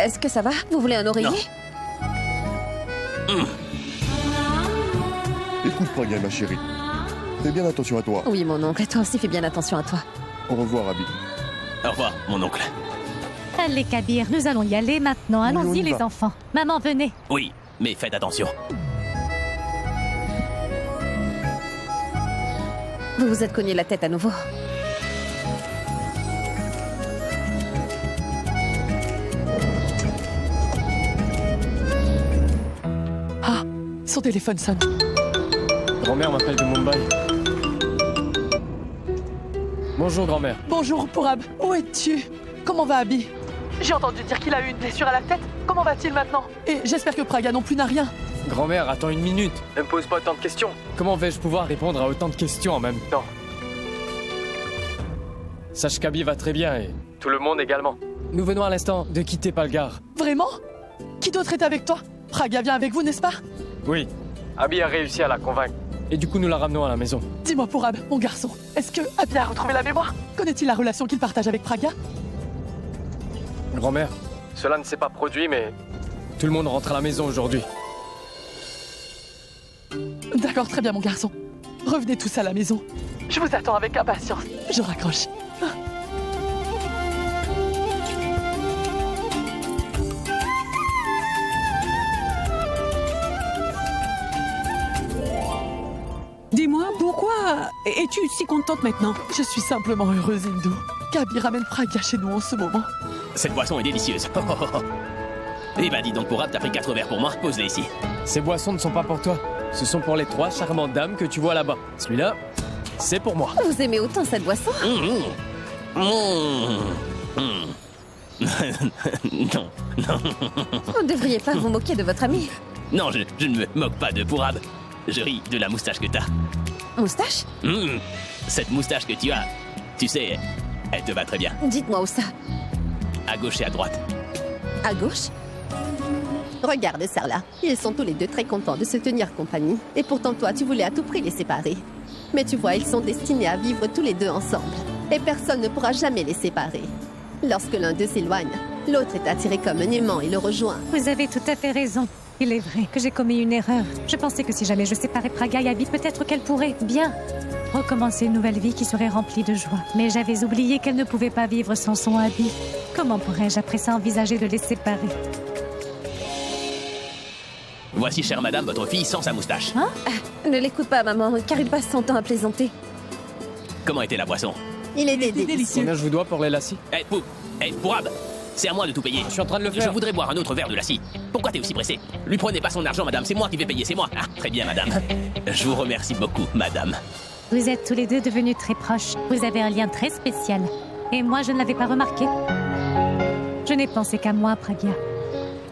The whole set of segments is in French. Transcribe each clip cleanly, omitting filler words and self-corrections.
Est-ce que ça va? Vous voulez un oreiller? Écoute, Praga, ma chérie. Fais bien attention à toi. Oui, mon oncle. Toi aussi, fais bien attention à toi. Au revoir, Abby. Au revoir, mon oncle. Allez, Kabir, nous allons y aller maintenant. Oui, on Allons-y, y les va. enfants. Maman, venez. Oui, mais faites attention. Vous vous êtes cogné la tête à nouveau. Ah, son téléphone sonne. Grand-mère m'appelle de Mumbai. Bonjour, grand-mère. Bonjour, Pourab. Où es-tu? Comment va Abby? J'ai entendu dire qu'il a eu une blessure à la tête. Comment va-t-il maintenant? Et j'espère que Praga non plus n'a rien. Grand-mère, attends une minute. Ne me pose pas autant de questions. Comment vais-je pouvoir répondre à autant de questions en même temps? Sache qu'Abby va très bien et tout le monde également. Nous venons à l'instant de quitter Palgar. Vraiment? Qui d'autre est avec toi? Praga vient avec vous, n'est-ce pas? Oui, Abby a réussi à la convaincre. Et du coup, nous la ramenons à la maison. Dis-moi, Pourab, mon garçon, est-ce que Abby a retrouvé la mémoire? Connaît-il la relation qu'il partage avec Praga? Grand-mère, cela ne s'est pas produit, mais tout le monde rentre à la maison aujourd'hui. D'accord, très bien, mon garçon. Revenez tous à la maison. Je vous attends avec impatience. Je raccroche. Dis-moi, pourquoi es-tu si contente maintenant? Je suis simplement heureuse, Hindou. Qu'Abby ramène Praga chez nous en ce moment. Cette boisson est délicieuse. Oh, oh, oh, oh. Eh ben dis donc, Pourab, t'as pris 4 verres pour moi. Pose-les ici. Ces boissons ne sont pas pour toi. Ce sont pour les 3 charmantes dames que tu vois là-bas. Celui-là, c'est pour moi. Vous aimez autant cette boisson? Non, Vous ne devriez pas vous moquer de votre ami. non, je ne me moque pas de Pourab. Je ris de la moustache que t'as. Moustache? Cette moustache que tu as, tu sais, elle te va très bien. Dites-moi où ça? À gauche et à droite. À gauche? Regarde, Sarla. Ils sont tous les deux très contents de se tenir compagnie. Et pourtant, toi, tu voulais à tout prix les séparer. Mais tu vois, ils sont destinés à vivre tous les deux ensemble. Et personne ne pourra jamais les séparer. Lorsque l'un d'eux s'éloigne, l'autre est attiré comme un aimant et le rejoint. Vous avez tout à fait raison. Il est vrai que j'ai commis une erreur. Je pensais que si jamais je séparais Praga et Abby, peut-être qu'elle pourrait bien recommencer une nouvelle vie qui serait remplie de joie. Mais j'avais oublié qu'elle ne pouvait pas vivre sans son Abby. Comment pourrais-je après ça envisager de les séparer? Voici, chère madame, votre fille sans sa moustache. Ne l'écoute pas, maman, car il passe son temps à plaisanter. Comment était la boisson? Il était délicieux. Combien je vous dois pour les lacis? Pourab, c'est à moi de tout payer. Je suis en train de le Je faire. voudrais boire un autre verre de lassi. Pourquoi t'es aussi pressé? Lui prenez pas son argent, madame, c'est moi qui vais payer, c'est moi. Ah, très bien, madame. Je vous remercie beaucoup, madame. Vous êtes tous les deux devenus très proches. Vous avez un lien très spécial. Et moi, je ne l'avais pas remarqué. Je n'ai pensé qu'à moi, Praga.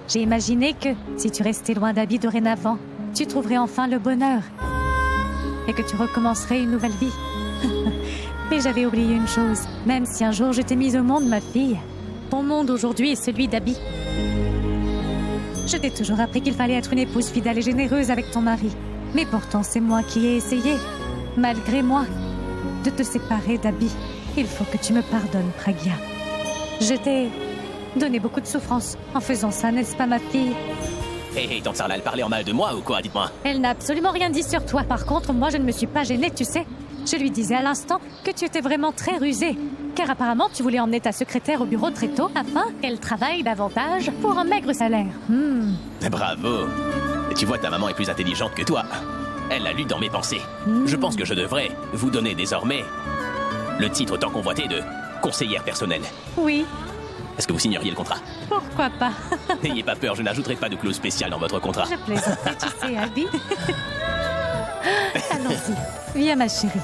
J'ai imaginé que, si tu restais loin d'Abby dorénavant, tu trouverais enfin le bonheur. Et que tu recommencerais une nouvelle vie. Mais j'avais oublié une chose. Même si un jour je t'ai mise au monde, ma fille, ton monde aujourd'hui est celui d'Abby. Je t'ai toujours appris qu'il fallait être une épouse fidèle et généreuse avec ton mari. Mais pourtant, c'est moi qui ai essayé, malgré moi, de te séparer d'Abby. Il faut que tu me pardonnes, Praga. Je t'ai donné beaucoup de souffrance en faisant ça, n'est-ce pas, ma fille? Hé, tante Sarla, elle parlait en mal de moi ou quoi, dites-moi? Elle n'a absolument rien dit sur toi. Par contre, moi, je ne me suis pas gênée, tu sais. Je lui disais à l'instant que tu étais vraiment très rusée. Car apparemment, tu voulais emmener ta secrétaire au bureau très tôt afin qu'elle travaille davantage pour un maigre salaire. Bravo. Tu vois, ta maman est plus intelligente que toi. Elle a lu dans mes pensées. Je pense que je devrais vous donner désormais le titre tant convoité de conseillère personnelle. Oui, Est-ce que vous signeriez le contrat? pourquoi pas? N'ayez pas peur, je n'ajouterai pas de clause spéciale dans votre contrat. Je plaisantais, tu sais, Abby. Allons-y. Viens, ma chérie.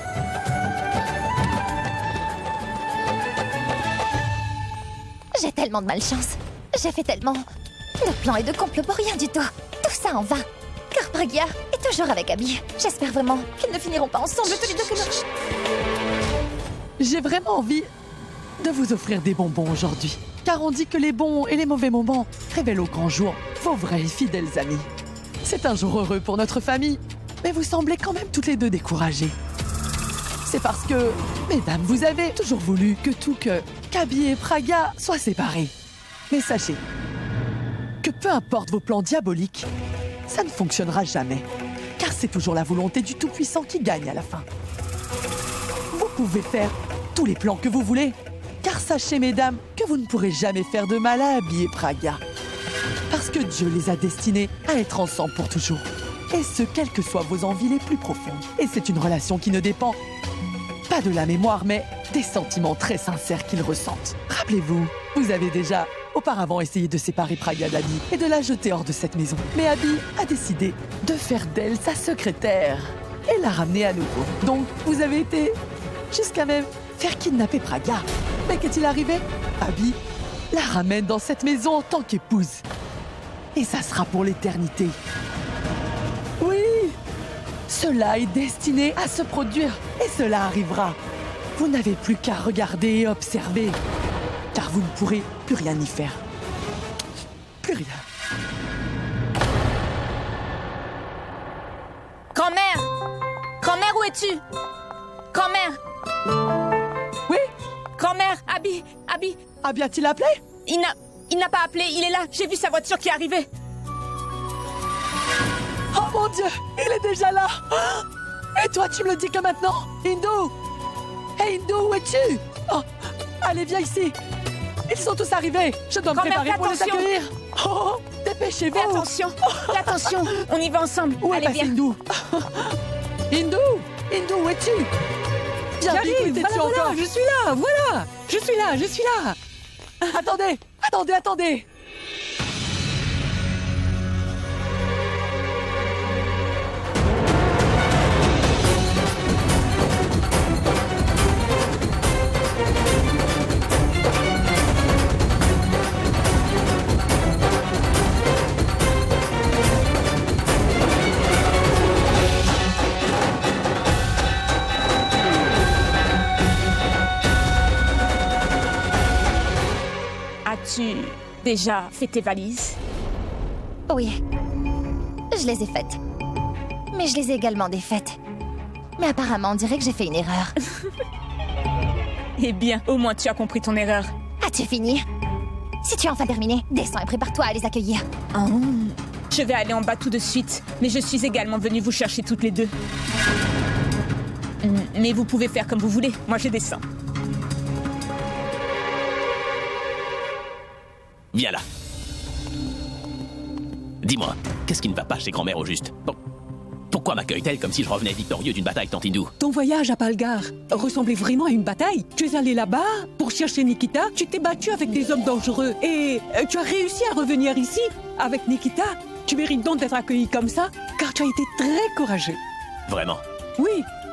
J'ai tellement de malchance. J'ai fait tellement de plans et de complots pour rien du tout. Tout ça en vain. Car Pragia est toujours avec Abby. J'espère vraiment qu'ils ne finiront pas ensemble tous les deux que nous... J'ai vraiment envie de vous offrir des bonbons aujourd'hui. Car on dit que les bons et les mauvais moments révèlent au grand jour vos vrais et fidèles amis. C'est un jour heureux pour notre famille, mais vous semblez quand même toutes les deux découragées. C'est parce que, mesdames, vous avez toujours voulu que qu'Abby et Praga soient séparés. Mais sachez que peu importe vos plans diaboliques, ça ne fonctionnera jamais. Car c'est toujours la volonté du Tout-Puissant qui gagne à la fin. Vous pouvez faire tous les plans que vous voulez, car sachez, mesdames, que vous ne pourrez jamais faire de mal à Abby et Pragya. Parce que Dieu les a destinés à être ensemble pour toujours. Et ce, quelles que soient vos envies les plus profondes. Et c'est une relation qui ne dépend pas de la mémoire, mais des sentiments très sincères qu'ils ressentent. Rappelez-vous, vous avez déjà auparavant essayé de séparer Pragya d'Abby et de la jeter hors de cette maison. Mais Abby a décidé de faire d'elle sa secrétaire et la ramener à nouveau. Donc, vous avez été jusqu'à même faire kidnapper Pragya. Mais qu'est-il arrivé? Abby la ramène dans cette maison en tant qu'épouse. Et ça sera pour l'éternité. Oui, cela est destiné à se produire. Et cela arrivera. Vous n'avez plus qu'à regarder et observer. Car vous ne pourrez plus rien y faire. Plus rien. Grand-mère! Grand-mère, où es-tu? Grand-mère! Oui? Grand-mère, Abby! Abby a-t-il appelé? Il n'a pas appelé, il est là. J'ai vu sa voiture qui arrivait. Oh mon Dieu, il est déjà là. Et toi, tu me le dis que maintenant? Hindu! Hey Hindu, où es-tu? Oh, allez, viens ici. Ils sont tous arrivés. Je dois me Grand-mère, préparer pour les attention. accueillir. Oh, dépêchez-vous. Fais attention, fais attention. On y va ensemble. Où est Allez, passé viens. Hindu? Hindu, où es-tu? Viens vite, où J'arrive, étais-tu voilà, encore? je suis là, voilà. Je suis là. Attendez. As-tu déjà fait tes valises? Oui, je les ai faites. Mais je les ai également défaites. Mais apparemment, on dirait que j'ai fait une erreur. Eh bien, au moins tu as compris ton erreur. As-tu fini? Si tu as enfin terminé, descends et prépare-toi à les accueillir. Oh. Je vais aller en bas tout de suite, mais je suis également venue vous chercher toutes les deux. Mais vous pouvez faire comme vous voulez, moi je descends. Viens là. Dis-moi, qu'est-ce qui ne va pas chez grand-mère au juste? Bon. Pourquoi m'accueille-t-elle comme si je revenais victorieux d'une bataille, tante Hindu? Ton voyage à Palgar ressemblait vraiment à une bataille. Tu es allé là-bas pour chercher Nikita, tu t'es battu avec des hommes dangereux et tu as réussi à revenir ici avec Nikita. Tu mérites donc d'être accueilli comme ça, car tu as été très courageux. Vraiment? Oui,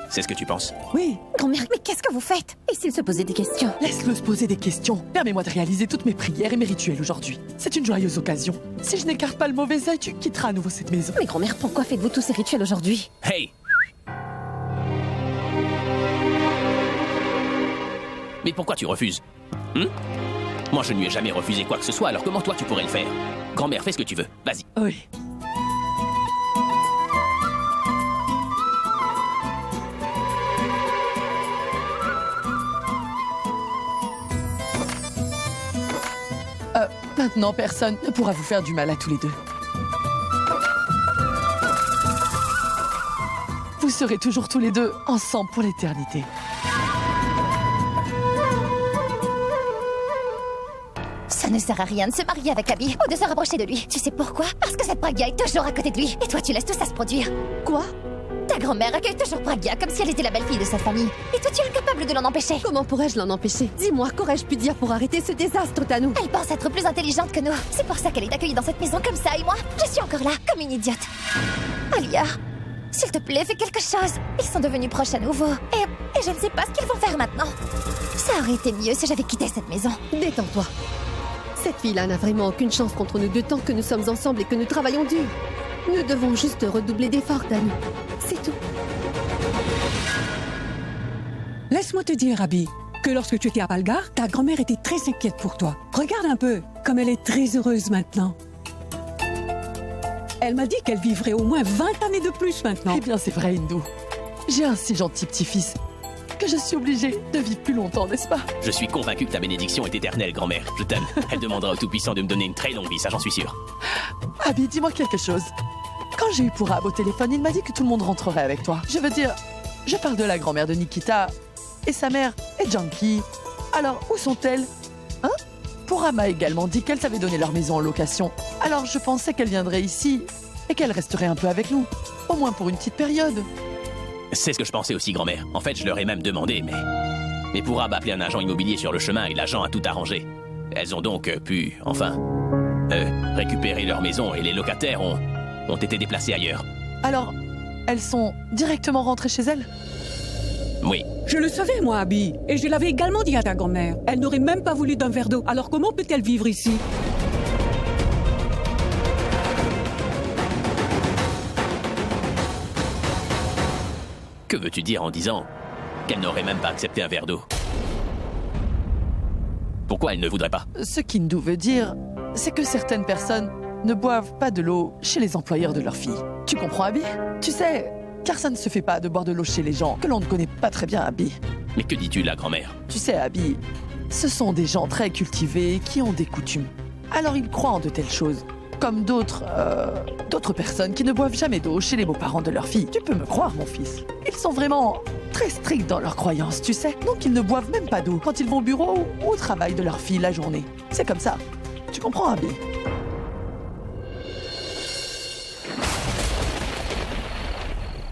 C'est ce que tu penses? oui. Grand-mère, mais qu'est-ce que vous faites? Et s'il se posait des questions? Laisse-le se poser des questions. Permets-moi de réaliser toutes mes prières et mes rituels aujourd'hui. C'est une joyeuse occasion. Si je n'écarte pas le mauvais œil, tu quitteras à nouveau cette maison. Mais grand-mère, pourquoi faites-vous tous ces rituels aujourd'hui? Hey! Mais pourquoi tu refuses? Moi, je ne lui ai jamais refusé quoi que ce soit, alors comment toi tu pourrais le faire? Grand-mère, fais ce que tu veux. Vas-y. Oui. Maintenant, personne ne pourra vous faire du mal à tous les deux. Vous serez toujours tous les deux ensemble pour l'éternité. Ça ne sert à rien de se marier avec Abby ou de se rapprocher de lui. Tu sais pourquoi? Parce que cette Pragya est toujours à côté de lui. Et toi, tu laisses tout ça se produire. Quoi? Ta grand-mère accueille toujours Pragya comme si elle était la belle-fille de sa famille. Et toi, tu es incapable de l'en empêcher. Comment pourrais-je l'en empêcher? Dis-moi, qu'aurais-je pu dire pour arrêter ce désastre, Tanou? Elle pense être plus intelligente que nous. C'est pour ça qu'elle est accueillie dans cette maison comme ça. Et moi, je suis encore là, comme une idiote. Alia, s'il te plaît, fais quelque chose. Ils sont devenus proches à nouveau. Et je ne sais pas ce qu'ils vont faire maintenant. Ça aurait été mieux si j'avais quitté cette maison. Détends-toi. Cette fille-là n'a vraiment aucune chance contre nous deux tant que nous sommes ensemble et que nous travaillons dur. Nous devons juste redoubler d'efforts, Tanou. C'est tout. Laisse-moi te dire, Abby, que lorsque tu étais à Palgar, ta grand-mère était très inquiète pour toi. Regarde un peu comme elle est très heureuse maintenant. Elle m'a dit qu'elle vivrait au moins 20 années de plus maintenant. Eh bien, c'est vrai, Hindu. J'ai un si gentil petit-fils. que je suis obligée de vivre plus longtemps, n'est-ce pas? Je suis convaincu que ta bénédiction est éternelle, grand-mère. Je t'aime. Elle demandera au Tout-Puissant de me donner une très longue vie, ça j'en suis sûr. Abby, dis-moi quelque chose. Quand j'ai eu Purab au téléphone, il m'a dit que tout le monde rentrerait avec toi. Je veux dire, je parle de la grand-mère de Nikita et sa mère est junkie. Alors, où sont-elles? Hein? Purab m'a également dit qu'elles avaient donné leur maison en location. Alors, je pensais qu'elle viendrait ici et qu'elle resterait un peu avec nous. Au moins pour une petite période. C'est ce que je pensais aussi, grand-mère. En fait, je leur ai même demandé, mais Purab a appelé un agent immobilier sur le chemin et l'agent a tout arrangé. Elles ont donc pu, récupérer leur maison et les locataires ont été déplacés ailleurs. Alors, elles sont directement rentrées chez elles? Oui. Je le savais, moi, Abby. Et je l'avais également dit à ta grand-mère. Elle n'aurait même pas voulu d'un verre d'eau. Alors comment peut-elle vivre ici? Que veux-tu dire en disant qu'elle n'aurait même pas accepté un verre d'eau? Pourquoi elle ne voudrait pas? Ce qu'Hindu veut dire, c'est que certaines personnes ne boivent pas de l'eau chez les employeurs de leurs filles. Tu comprends, Abby? Tu sais, car ça ne se fait pas de boire de l'eau chez les gens que l'on ne connaît pas très bien, Abby. Mais que dis-tu là, grand-mère? Tu sais, Abby, ce sont des gens très cultivés qui ont des coutumes. Alors ils croient en de telles choses. Comme d'autres personnes qui ne boivent jamais d'eau chez les beaux-parents de leur fille. Tu peux me croire, mon fils. Ils sont vraiment très stricts dans leurs croyances, tu sais. Donc ils ne boivent même pas d'eau quand ils vont au bureau ou au travail de leur fille la journée. C'est comme ça. Tu comprends, Abby?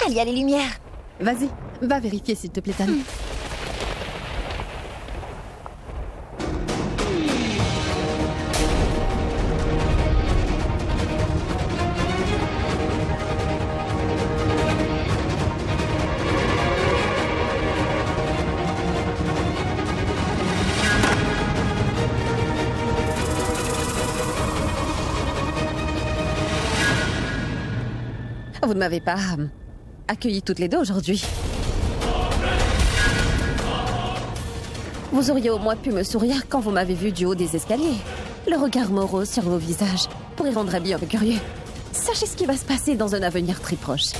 Il y a les lumières. Vas-y, va vérifier s'il te plaît, Tammy. Vous ne m'avez pas accueillies toutes les deux aujourd'hui. Vous auriez au moins pu me sourire quand vous m'avez vu du haut des escaliers. Le regard morose sur vos visages pourrait rendre Abby un peu curieux. Sachez ce qui va se passer dans un avenir très proche.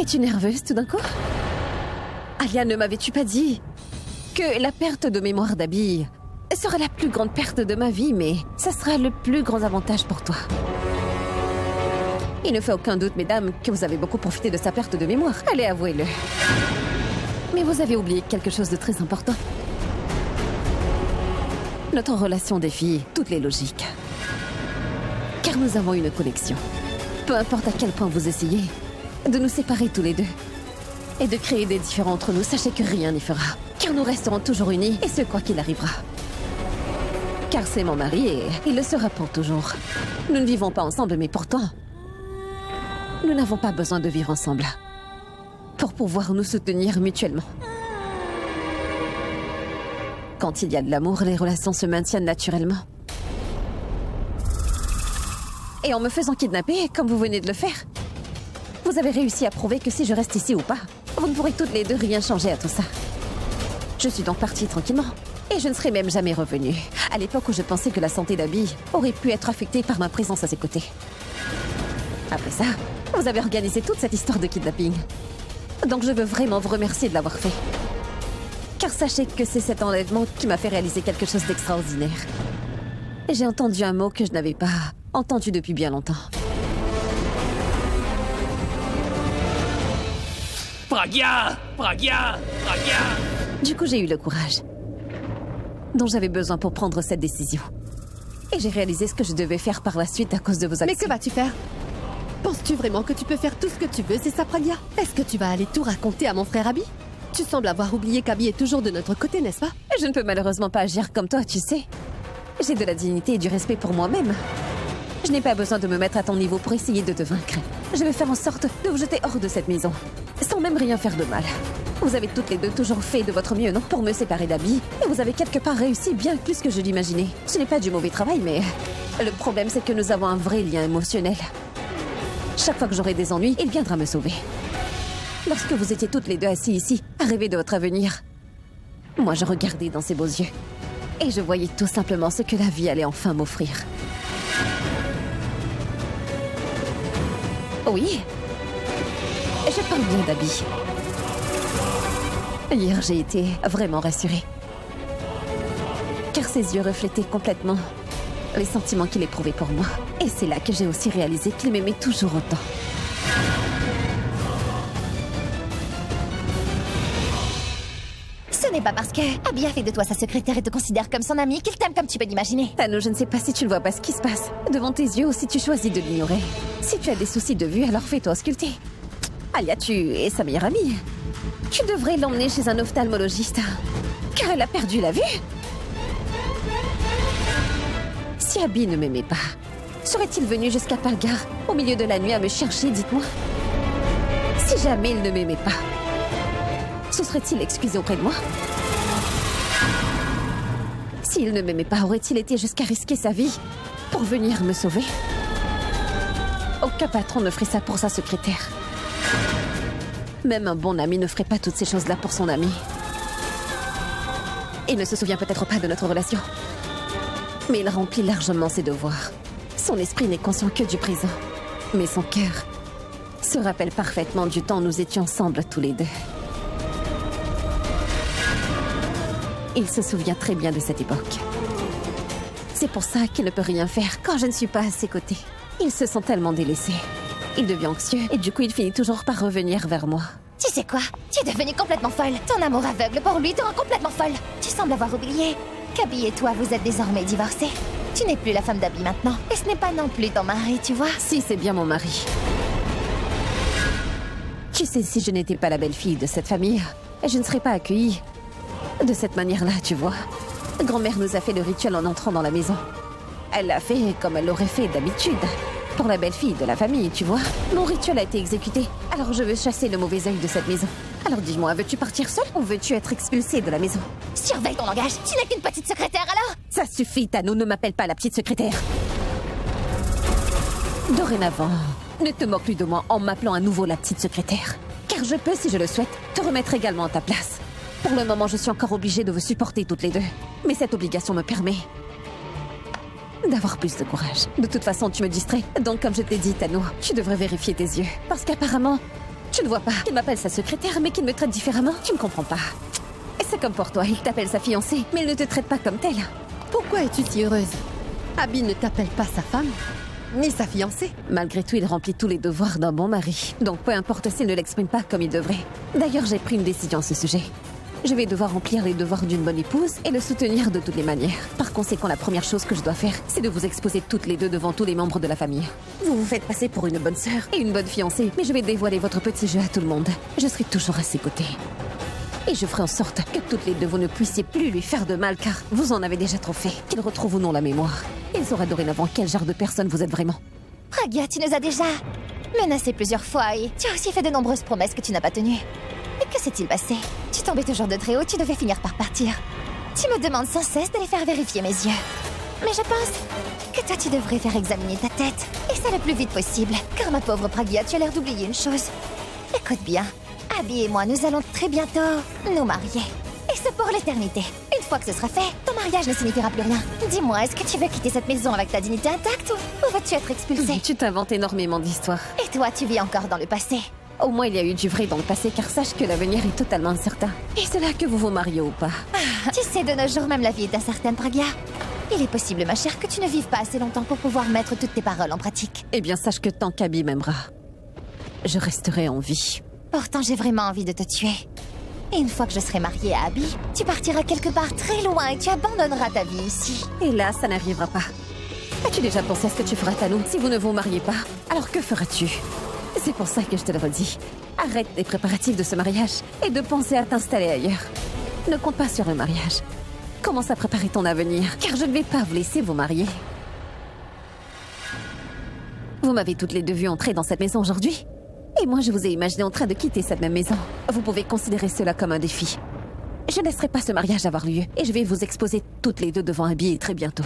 Es-tu nerveuse tout d'un coup? Alia, ne m'avais-tu pas dit que la perte de mémoire d'Abby sera la plus grande perte de ma vie, mais ça sera le plus grand avantage pour toi? Il ne fait aucun doute, mesdames, que vous avez beaucoup profité de sa perte de mémoire. Allez, avouez-le. Mais vous avez oublié quelque chose de très important. Notre relation défie toutes les logiques. Car nous avons une connexion. Peu importe à quel point vous essayez de nous séparer tous les deux et de créer des différends entre nous, sachez que rien n'y fera. Car nous resterons toujours unis, et ce quoi qu'il arrivera. Car c'est mon mari et il le sera pour toujours. Nous ne vivons pas ensemble, mais pourtant, nous n'avons pas besoin de vivre ensemble pour pouvoir nous soutenir mutuellement. Quand il y a de l'amour, les relations se maintiennent naturellement. Et en me faisant kidnapper, comme vous venez de le faire, vous avez réussi à prouver que si je reste ici ou pas, vous ne pourrez toutes les deux rien changer à tout ça. Je suis donc partie tranquillement. Et je ne serai même jamais revenue. À l'époque où je pensais que la santé d'Abby aurait pu être affectée par ma présence à ses côtés. Après ça, vous avez organisé toute cette histoire de kidnapping. Donc je veux vraiment vous remercier de l'avoir fait. Car sachez que c'est cet enlèvement qui m'a fait réaliser quelque chose d'extraordinaire. Et j'ai entendu un mot que je n'avais pas entendu depuis bien longtemps. Pragya! Pragya! Pragya! Du coup, j'ai eu le courage dont j'avais besoin pour prendre cette décision. Et j'ai réalisé ce que je devais faire par la suite à cause de vos actions. Mais que vas-tu faire? Penses-tu vraiment que tu peux faire tout ce que tu veux, c'est ça, Pragya? Est-ce que tu vas aller tout raconter à mon frère Abby? Tu sembles avoir oublié qu'Abby est toujours de notre côté, n'est-ce pas? Je ne peux malheureusement pas agir comme toi, tu sais. J'ai de la dignité et du respect pour moi-même. Je n'ai pas besoin de me mettre à ton niveau pour essayer de te vaincre. Je vais faire en sorte de vous jeter hors de cette maison, sans même rien faire de mal. Vous avez toutes les deux toujours fait de votre mieux, non? Pour me séparer d'Abby. Et vous avez quelque part réussi bien plus que je l'imaginais. Ce n'est pas du mauvais travail, mais le problème c'est que nous avons un vrai lien émotionnel. Chaque fois que j'aurai des ennuis, il viendra me sauver. Lorsque vous étiez toutes les deux assis ici, à rêver de votre avenir, moi je regardais dans ses beaux yeux. Et je voyais tout simplement ce que la vie allait enfin m'offrir. Oui. Je parle bien d'Abby. Hier, j'ai été vraiment rassurée. Car ses yeux reflétaient complètement les sentiments qu'il éprouvait pour moi. Et c'est là que j'ai aussi réalisé qu'il m'aimait toujours autant. Ce n'est pas parce que Abby a fait de toi sa secrétaire et te considère comme son amie qu'il t'aime comme tu peux l'imaginer. Tano, je ne sais pas si tu ne vois pas ce qui se passe devant tes yeux ou si tu choisis de l'ignorer. Si tu as des soucis de vue, alors fais-toi ausculter. Alia, tu es sa meilleure amie. Tu devrais l'emmener chez un ophtalmologiste. Car elle a perdu la vue. Si Abby ne m'aimait pas, serait-il venu jusqu'à Palgar, au milieu de la nuit, à me chercher, dites-moi? Si jamais il ne m'aimait pas, se serait-il excusé auprès de moi? S'il ne m'aimait pas, aurait-il été jusqu'à risquer sa vie pour venir me sauver? Aucun patron ne ferait ça pour sa secrétaire. Même un bon ami ne ferait pas toutes ces choses-là pour son ami. Il ne se souvient peut-être pas de notre relation. Mais il remplit largement ses devoirs. Son esprit n'est conscient que du présent. Mais son cœur se rappelle parfaitement du temps où nous étions ensemble tous les deux. Il se souvient très bien de cette époque. C'est pour ça qu'il ne peut rien faire quand je ne suis pas à ses côtés. Il se sent tellement délaissé. Il devient anxieux et du coup il finit toujours par revenir vers moi. Tu sais quoi? Tu es devenue complètement folle. Ton amour aveugle pour lui te rend complètement folle. Tu sembles avoir oublié qu'Abby et toi, vous êtes désormais divorcés. Tu n'es plus la femme d'Abby maintenant. Et ce n'est pas non plus ton mari, tu vois. Si, c'est bien mon mari. Tu sais, si je n'étais pas la belle-fille de cette famille, je ne serais pas accueillie de cette manière-là, tu vois. Grand-mère nous a fait le rituel en entrant dans la maison. Elle l'a fait comme elle l'aurait fait d'habitude. Pour la belle-fille de la famille, tu vois. Mon rituel a été exécuté, alors je veux chasser le mauvais œil de cette maison. Alors dis-moi, veux-tu partir seule ou veux-tu être expulsée de la maison? Surveille ton langage. Tu n'es qu'une petite secrétaire alors? Ça suffit, Tano, ne m'appelle pas la petite secrétaire. Dorénavant, ne te moque plus de moi en m'appelant à nouveau la petite secrétaire. Car je peux, si je le souhaite, te remettre également à ta place. Pour le moment, je suis encore obligée de vous supporter toutes les deux. Mais cette obligation me permet d'avoir plus de courage. De toute façon, tu me distrais. Donc, comme je t'ai dit, Tano, tu devrais vérifier tes yeux. Parce qu'apparemment, tu ne vois pas qu'il m'appelle sa secrétaire, mais qu'il me traite différemment. Tu ne comprends pas. Et c'est comme pour toi, il t'appelle sa fiancée, mais il ne te traite pas comme telle. Pourquoi es-tu si heureuse? Abby ne t'appelle pas sa femme, ni sa fiancée. Malgré tout, il remplit tous les devoirs d'un bon mari. Donc, peu importe s'il ne l'exprime pas comme il devrait. D'ailleurs, j'ai pris une décision à ce sujet. Je vais devoir remplir les devoirs d'une bonne épouse et le soutenir de toutes les manières. Par conséquent, la première chose que je dois faire, c'est de vous exposer toutes les deux devant tous les membres de la famille. Vous vous faites passer pour une bonne sœur et une bonne fiancée, mais je vais dévoiler votre petit jeu à tout le monde. Je serai toujours à ses côtés. Et je ferai en sorte que toutes les deux vous ne puissiez plus lui faire de mal, car vous en avez déjà trop fait. Qu'il retrouve ou non la mémoire. Il saura dorénavant quel genre de personne vous êtes vraiment. Pragya, tu nous as déjà menacé plusieurs fois et tu as aussi fait de nombreuses promesses que tu n'as pas tenues. Et que s'est-il passé? Tu tombais toujours de très haut, tu devais finir par partir. Tu me demandes sans cesse de les faire vérifier mes yeux. Mais je pense que toi, tu devrais faire examiner ta tête. Et ça le plus vite possible. Car ma pauvre Pragya, tu as l'air d'oublier une chose. Écoute bien, Abby et moi, nous allons très bientôt nous marier. Et c'est pour l'éternité. Une fois que ce sera fait, ton mariage ne signifiera plus rien. Dis-moi, est-ce que tu veux quitter cette maison avec ta dignité intacte ou veux-tu être expulsée? Tu t'inventes énormément d'histoires. Et toi, tu vis encore dans le passé. Au moins, il y a eu du vrai dans le passé, car sache que l'avenir est totalement incertain. Et c'est là que vous vous mariez ou pas. Tu sais, de nos jours, même la vie est incertaine, Pragya. Il est possible, ma chère, que tu ne vives pas assez longtemps pour pouvoir mettre toutes tes paroles en pratique. Eh bien, sache que tant qu'Abby m'aimera, je resterai en vie. Pourtant, j'ai vraiment envie de te tuer. Et une fois que je serai mariée à Abby, tu partiras quelque part très loin et tu abandonneras ta vie ici. Et là, ça n'arrivera pas. As-tu déjà pensé à ce que tu feras, Tano, si vous ne vous mariez pas? Alors que feras-tu? C'est pour ça que je te le redis. Arrête les préparatifs de ce mariage et de penser à t'installer ailleurs. Ne compte pas sur le mariage. Commence à préparer ton avenir, car je ne vais pas vous laisser vous marier. Vous m'avez toutes les deux vues entrer dans cette maison aujourd'hui. Et moi, je vous ai imaginé en train de quitter cette même maison. Vous pouvez considérer cela comme un défi. Je ne laisserai pas ce mariage avoir lieu et je vais vous exposer toutes les deux devant Abby très bientôt.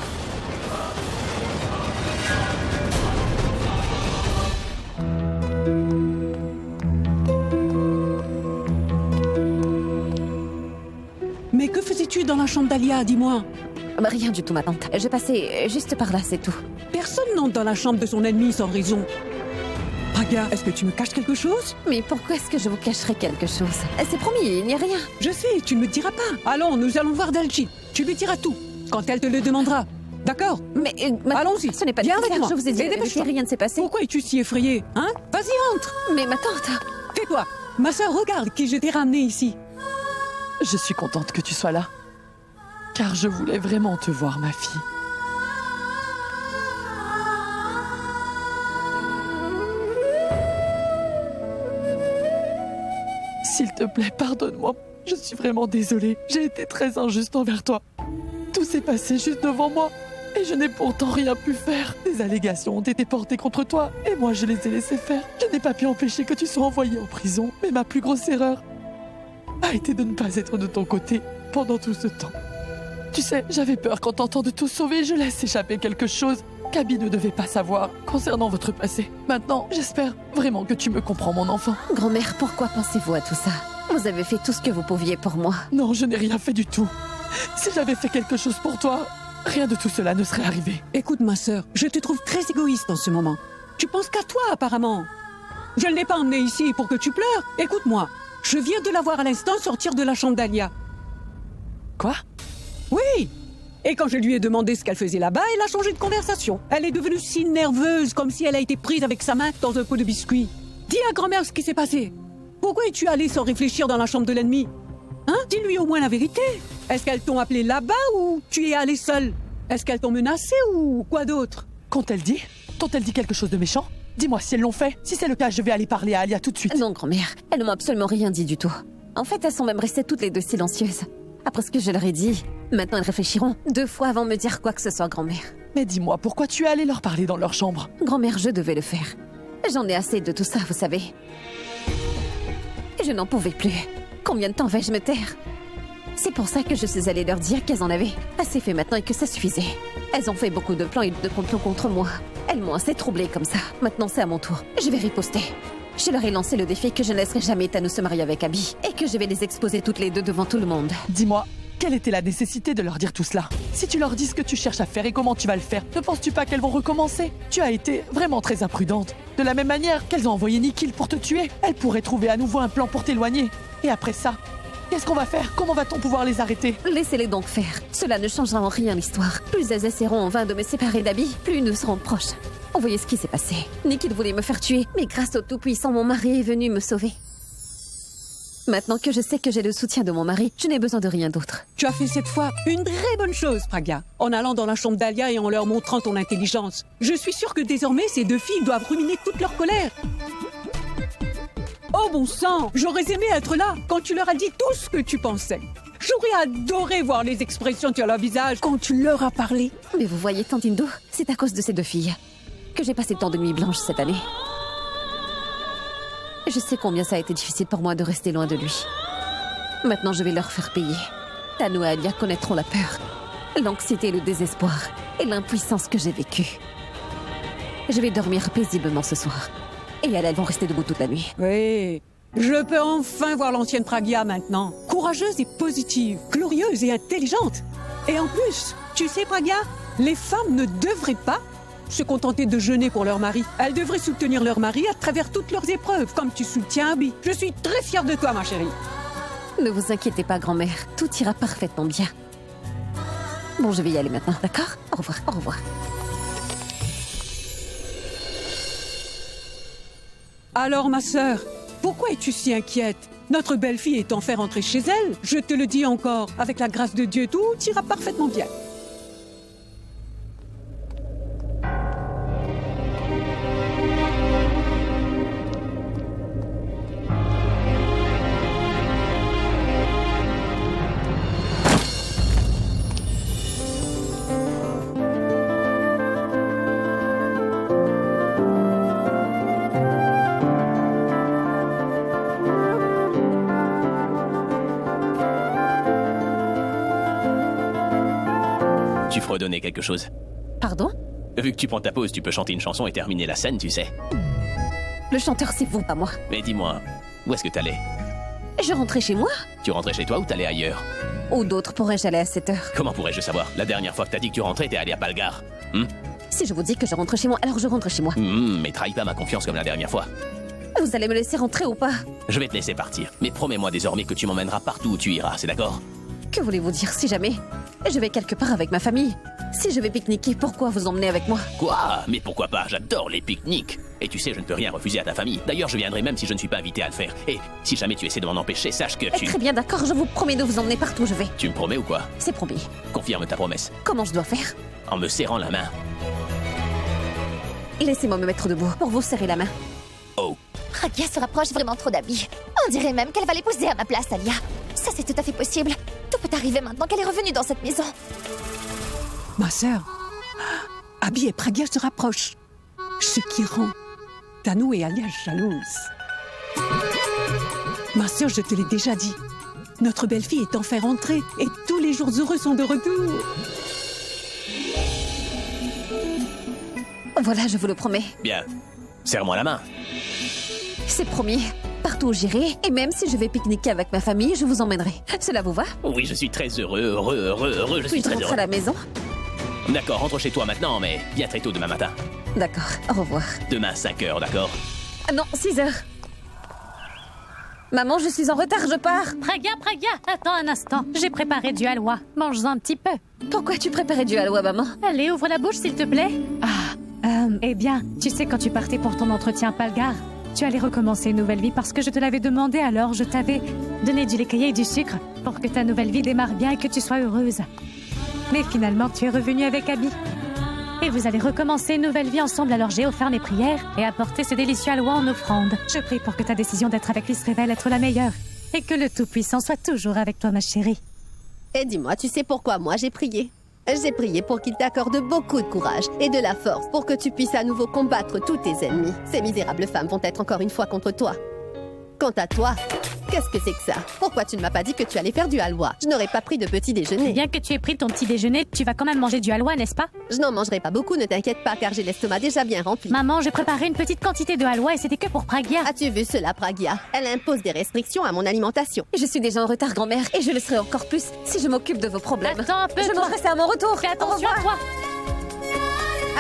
Mais que faisais-tu dans la chambre d'Alia, dis-moi? Rien du tout, ma tante. Je passais juste par là, c'est tout. Personne n'entre dans la chambre de son ennemi sans raison. Pragya, est-ce que tu me caches quelque chose? Mais pourquoi est-ce que je vous cacherais quelque chose? C'est promis, il n'y a rien. Je sais, tu ne me diras pas. Allons, nous allons voir Dalji. Tu lui diras tout, quand elle te le demandera. D'accord? Mais allons-y. Ce n'est pas Viens nécessaire, avec moi. je vous ai dit Et la vérité, dépêche-toi. rien ne s'est passé. Pourquoi es-tu si effrayée? Hein? Vas-y, entre. Mais ma tante... Tais-toi. Ma sœur, regarde qui je t'ai ramenée ici. Je suis contente que tu sois là. Car je voulais vraiment te voir, ma fille. S'il te plaît, pardonne-moi. Je suis vraiment désolée. J'ai été très injuste envers toi. Tout s'est passé juste devant moi. Et je n'ai pourtant rien pu faire. Des allégations ont été portées contre toi. Et moi, je les ai laissées faire. Je n'ai pas pu empêcher que tu sois envoyé en prison. Mais ma plus grosse erreur a été de ne pas être de ton côté pendant tout ce temps. Tu sais, j'avais peur qu'en tentant de tout sauver, je laisse échapper quelque chose qu'Abby ne devait pas savoir concernant votre passé. Maintenant, j'espère vraiment que tu me comprends, mon enfant. Grand-mère, pourquoi pensez-vous à tout ça? Vous avez fait tout ce que vous pouviez pour moi. Non, je n'ai rien fait du tout. Si j'avais fait quelque chose pour toi, rien de tout cela ne serait arrivé. Écoute, ma sœur, je te trouve très égoïste en ce moment. Tu penses qu'à toi, apparemment. Je ne l'ai pas emmenée ici pour que tu pleures. Écoute-moi, je viens de la voir à l'instant sortir de la chambre d'Alia. Quoi? Oui. Et quand je lui ai demandé ce qu'elle faisait là-bas, elle a changé de conversation. Elle est devenue si nerveuse, comme si elle a été prise avec sa main dans un pot de biscuits. Dis à grand-mère ce qui s'est passé. Pourquoi es-tu allé sans réfléchir dans la chambre de l'ennemi? Hein? Dis-lui au moins la vérité. Est-ce qu'elles t'ont appelé là-bas ou tu es allé seule? Est-ce qu'elles t'ont menacé ou quoi d'autre? Qu'ont-elles dit? T'ont-elles dit quelque chose de méchant? Dis-moi si elles l'ont fait. Si c'est le cas, je vais aller parler à Alia tout de suite. Non, grand-mère, elles ne m'ont absolument rien dit du tout. En fait, elles sont même restées toutes les deux silencieuses. Après ce que je leur ai dit, maintenant elles réfléchiront 2 fois avant de me dire quoi que ce soit, grand-mère. Mais dis-moi, pourquoi tu es allée leur parler dans leur chambre? Grand-mère, je devais le faire. J'en ai assez de tout ça, vous savez. Je n'en pouvais plus. Combien de temps vais-je me taire? C'est pour ça que je suis allée leur dire qu'elles en avaient assez fait maintenant et que ça suffisait. Elles ont fait beaucoup de plans et de complots contre moi. Elles m'ont assez troublée comme ça. Maintenant, c'est à mon tour. Je vais riposter. Je leur ai lancé le défi que je ne laisserai jamais Thanos se marier avec Abby et que je vais les exposer toutes les deux devant tout le monde. Dis-moi, quelle était la nécessité de leur dire tout cela? Si tu leur dis ce que tu cherches à faire et comment tu vas le faire, ne penses-tu pas qu'elles vont recommencer? Tu as été vraiment très imprudente. De la même manière qu'elles ont envoyé Nikhil pour te tuer, elles pourraient trouver à nouveau un plan pour t'éloigner. Et après ça, qu'est-ce qu'on va faire? Comment va-t-on pouvoir les arrêter? Laissez-les donc faire. Cela ne changera en rien l'histoire. Plus elles essaieront en vain de me séparer d'Abby, plus nous serons proches. Vous voyez ce qui s'est passé. Nikhil voulait me faire tuer, mais grâce au Tout-Puissant, mon mari est venu me sauver. Maintenant que je sais que j'ai le soutien de mon mari, je n'ai besoin de rien d'autre. Tu as fait cette fois une très bonne chose, Pragya, en allant dans la chambre d'Alia et en leur montrant ton intelligence. Je suis sûre que désormais, ces 2 filles doivent ruminer toute leur colère. Oh bon sang, j'aurais aimé être là quand tu leur as dit tout ce que tu pensais. J'aurais adoré voir les expressions sur leur visage quand tu leur as parlé. Mais vous voyez, Tante Indo, c'est à cause de ces 2 filles que j'ai passé tant de nuits blanches cette année. Je sais combien ça a été difficile pour moi de rester loin de lui. Maintenant, je vais leur faire payer. Tano et Alia connaîtront la peur, l'anxiété, le désespoir et l'impuissance que j'ai vécue. Je vais dormir paisiblement ce soir. Et elles vont rester debout toute la nuit. Oui, je peux enfin voir l'ancienne Pragya maintenant. Courageuse et positive, glorieuse et intelligente. Et en plus, tu sais Pragya, les femmes ne devraient pas se contenter de jeûner pour leur mari. Elles devraient soutenir leur mari à travers toutes leurs épreuves, comme tu soutiens Abby. Je suis très fière de toi, ma chérie. Ne vous inquiétez pas, grand-mère. Tout ira parfaitement bien. Bon, je vais y aller maintenant, d'accord? Au revoir, au revoir. Alors, ma sœur, pourquoi es-tu si inquiète? Notre belle-fille est enfin rentrée chez elle. Je te le dis encore, avec la grâce de Dieu, tout ira parfaitement bien. Tu fredonnais quelque chose. Pardon? Vu que tu prends ta pause, tu peux chanter une chanson et terminer la scène, tu sais. Le chanteur, c'est vous, pas moi. Mais dis-moi, où est-ce que t'allais? Je rentrais chez moi? Tu rentrais chez toi ou t'allais ailleurs? Où d'autres pourrais-je aller à cette heure? Comment pourrais-je savoir? La dernière fois que t'as dit que tu rentrais, t'es allé à Palgar. Si je vous dis que je rentre chez moi, alors je rentre chez moi. Mais trahis pas ma confiance comme la dernière fois. Vous allez me laisser rentrer ou pas? Je vais te laisser partir, mais promets-moi désormais que tu m'emmèneras partout où tu iras, c'est d'accord? Que voulez-vous dire si jamais je vais quelque part avec ma famille? Si je vais pique-niquer, pourquoi vous emmener avec moi? Quoi? Mais pourquoi pas? J'adore les pique-niques. Et tu sais, je ne peux rien refuser à ta famille. D'ailleurs, je viendrai même si je ne suis pas invité à le faire. Et si jamais tu essaies de m'en empêcher, sache que tu... Très bien, d'accord, je vous promets de vous emmener partout où je vais. Tu me promets ou quoi? C'est promis. Confirme ta promesse. Comment je dois faire? En me serrant la main. Laissez-moi me mettre debout pour vous serrer la main. Oh. Pragya se rapproche vraiment trop d'Abby. On dirait même qu'elle va l'épouser à ma place, Alia. Ça, c'est tout à fait possible. Tout peut arriver maintenant qu'elle est revenue dans cette maison. Ma sœur, Abby et Pragya se rapprochent. Ce qui rend Tanu et Alia jalouses. Ma sœur, je te l'ai déjà dit. Notre belle-fille est enfin rentrée et tous les jours heureux sont de retour. Voilà, je vous le promets. Bien. Serre-moi la main. C'est promis. Partout où j'irai, et même si je vais pique-niquer avec ma famille, je vous emmènerai. Cela vous va? Oui, je suis très heureux, je suis Puis je très rentre heureux. à la maison? D'accord, rentre chez toi maintenant, mais viens très tôt demain matin. D'accord, au revoir. Demain, 5 heures, d'accord? Ah non, 6 heures. Maman, je suis en retard, je pars. Pragya, attends un instant. J'ai préparé du halwa. Mange-en un petit peu. Pourquoi tu préparais du halwa, maman? Allez, ouvre la bouche, s'il te plaît. Eh bien, tu sais, quand tu partais pour ton entretien Palgar, tu allais recommencer une nouvelle vie parce que je te l'avais demandé, alors je t'avais donné du lait caillé et du sucre pour que ta nouvelle vie démarre bien et que tu sois heureuse. Mais finalement, tu es revenue avec Abby. Et vous allez recommencer une nouvelle vie ensemble, alors j'ai offert mes prières et apporté ce délicieux halwa en offrande. Je prie pour que ta décision d'être avec lui se révèle être la meilleure. Et que le Tout-Puissant soit toujours avec toi, ma chérie. Et dis-moi, tu sais pourquoi moi j'ai prié? J'ai prié pour qu'il t'accorde beaucoup de courage et de la force pour que tu puisses à nouveau combattre tous tes ennemis. Ces misérables femmes vont être encore une fois contre toi. Quant à toi, qu'est-ce que c'est que ça? Pourquoi tu ne m'as pas dit que tu allais faire du halwa? Je n'aurais pas pris de petit déjeuner. Bien que tu aies pris ton petit déjeuner, tu vas quand même manger du halwa, n'est-ce pas? Je n'en mangerai pas beaucoup, ne t'inquiète pas, car j'ai l'estomac déjà bien rempli. Maman, j'ai préparé une petite quantité de halwa et c'était que pour Pragya. As-tu vu cela, Pragya? Elle impose des restrictions à mon alimentation. Je suis déjà en retard, grand-mère, et je le serai encore plus si je m'occupe de vos problèmes. Attends un peu, Je mangerai ça à mon retour. Fais attention à toi.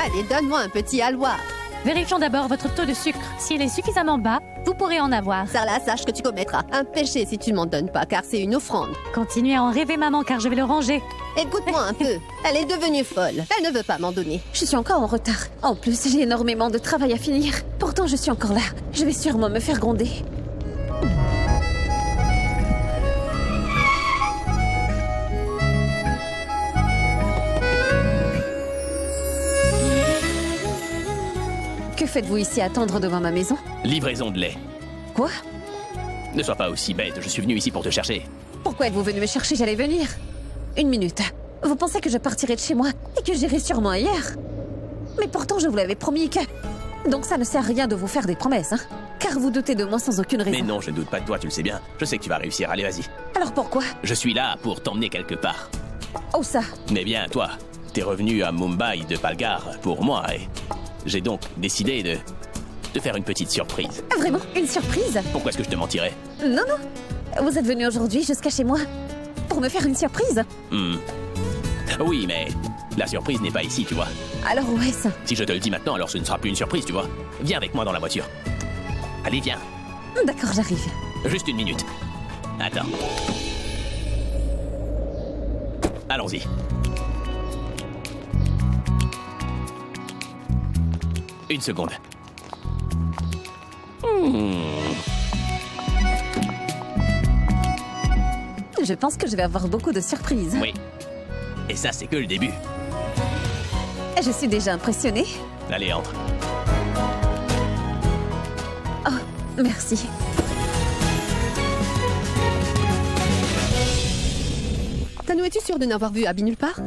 Allez, donne-moi un petit halwa. Vérifions d'abord votre taux de sucre. S'il est suffisamment bas, vous pourrez en avoir. Sarla, sache que tu commettras un péché si tu ne m'en donnes pas, car c'est une offrande. Continuez à en rêver, maman, car je vais le ranger. Écoute-moi un peu. Elle est devenue folle. Elle ne veut pas m'en donner. Je suis encore en retard. En plus, j'ai énormément de travail à finir. Pourtant, je suis encore là. Je vais sûrement me faire gronder. Que faites-vous ici attendre devant ma maison? Livraison de lait. Quoi? Ne sois pas aussi bête, je suis venu ici pour te chercher. Pourquoi êtes-vous venu me chercher? J'allais venir. Une minute. Vous pensez que je partirai de chez moi et que j'irai sûrement ailleurs? Mais pourtant, je vous l'avais promis que... Donc ça ne sert à rien de vous faire des promesses, hein? Car vous doutez de moi sans aucune raison. Mais non, je ne doute pas de toi, tu le sais bien. Je sais que tu vas réussir, allez, vas-y. Alors pourquoi? Je suis là pour t'emmener quelque part. Oh ça? Mais bien, toi, t'es revenu à Mumbai de Palgar pour moi et... J'ai donc décidé de faire une petite surprise. Vraiment? Une surprise? Pourquoi est-ce que je te mentirais? Non, non. Vous êtes venu aujourd'hui jusqu'à chez moi pour me faire une surprise? Oui, mais la surprise n'est pas ici, tu vois. Alors où est-ce? Si je te le dis maintenant, alors ce ne sera plus une surprise, tu vois. Viens avec moi dans la voiture. Allez, viens. D'accord, j'arrive. Juste une minute. Attends. Allons-y. Une seconde. Je pense que je vais avoir beaucoup de surprises. Oui. Et ça, c'est que le début. Je suis déjà impressionnée. Allez, entre. Oh, merci. Tanu, es-tu sûre de n'avoir vu Abby nulle part?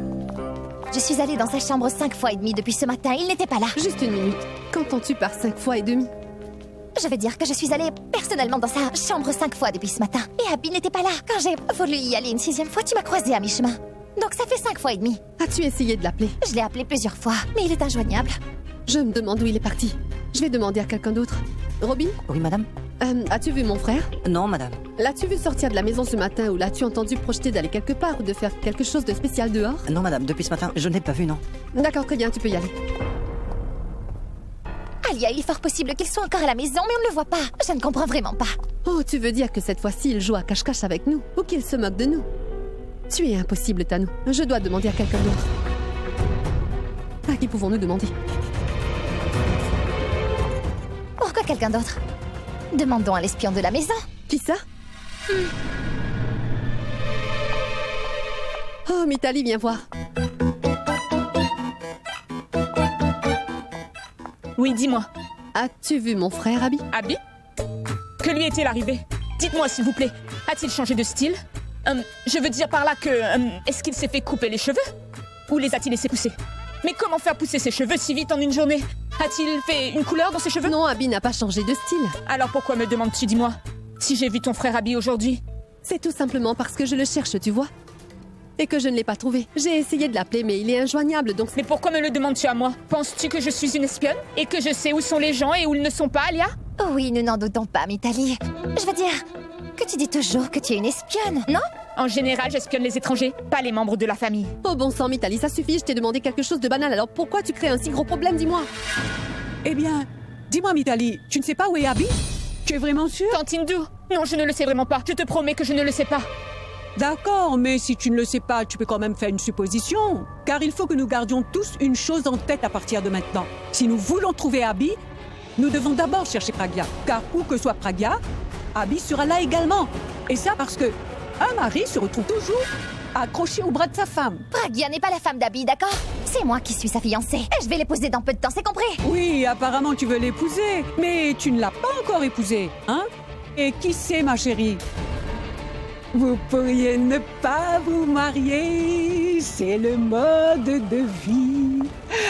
Je suis allée dans sa chambre 5 fois et demi depuis ce matin. Il n'était pas là. Juste une minute. Qu'entends-tu par 5 fois et demi? Je veux dire que je suis allée personnellement dans sa chambre 5 fois depuis ce matin. Et Abby n'était pas là. Quand j'ai voulu y aller une 6e fois, tu m'as croisée à mi-chemin. Donc ça fait 5 fois et demi. As-tu essayé de l'appeler? Je l'ai appelé plusieurs fois, mais il est injoignable. Je me demande où il est parti. Je vais demander à quelqu'un d'autre. Robin? Oui, madame? As-tu vu mon frère? Non, madame. L'as-tu vu sortir de la maison ce matin ou l'as-tu entendu projeter d'aller quelque part ou de faire quelque chose de spécial dehors? Non, madame, depuis ce matin, je ne l'ai pas vu, non. D'accord, très bien, tu peux y aller. Alia, il est fort possible qu'il soit encore à la maison, mais on ne le voit pas. Je ne comprends vraiment pas. Oh, tu veux dire que cette fois-ci, il joue à cache-cache avec nous ou qu'il se moque de nous? Tu es impossible, Tanou. Je dois demander à quelqu'un d'autre. À qui pouvons-nous demander? Pourquoi quelqu'un d'autre? Demandons à l'espion de la maison. Qui ça? Oh, Mitali, viens voir. Oui, dis-moi. As-tu vu mon frère, Abby? Abby? Que lui est-il arrivé? Dites-moi, s'il vous plaît. A-t-il changé de style? Je veux dire par là que... est-ce qu'il s'est fait couper les cheveux? Ou les a-t-il laissés pousser? Mais comment faire pousser ses cheveux si vite en une journée? A-t-il fait une couleur dans ses cheveux? Non, Abby n'a pas changé de style. Alors pourquoi me demandes-tu, dis-moi? Si j'ai vu ton frère Abby aujourd'hui? C'est tout simplement parce que je le cherche, tu vois. Et que je ne l'ai pas trouvé. J'ai essayé de l'appeler, mais il est injoignable, donc... Mais pourquoi me le demandes-tu à moi? Penses-tu que je suis une espionne? Et que je sais où sont les gens et où ils ne sont pas, Alia? Oui, nous n'en doutons pas, Mitali. Je veux dire que tu dis toujours que tu es une espionne, non? En général, j'espionne les étrangers, pas les membres de la famille. Oh bon sang, Mitali, ça suffit, je t'ai demandé quelque chose de banal, alors pourquoi tu crées un si gros problème, dis-moi? Eh bien, dis-moi, Mitali, tu ne sais pas où est Abby? Tu es vraiment sûre? Tante Hindu, non, je ne le sais vraiment pas. Je te promets que je ne le sais pas. D'accord, mais si tu ne le sais pas, tu peux quand même faire une supposition. Car il faut que nous gardions tous une chose en tête à partir de maintenant. Si nous voulons trouver Abby, nous devons d'abord chercher Pragya. Car où que soit Pragya, Abby sera là également. Et ça parce que un mari se retrouve toujours accroché au bras de sa femme. Pragya n'est pas la femme d'Abby, d'accord? C'est moi qui suis sa fiancée. Et je vais l'épouser dans peu de temps, c'est compris? Oui, apparemment tu veux l'épouser. Mais tu ne l'as pas encore épousée, hein? Et qui sait, ma chérie? Vous pourriez ne pas vous marier, c'est le mode de vie.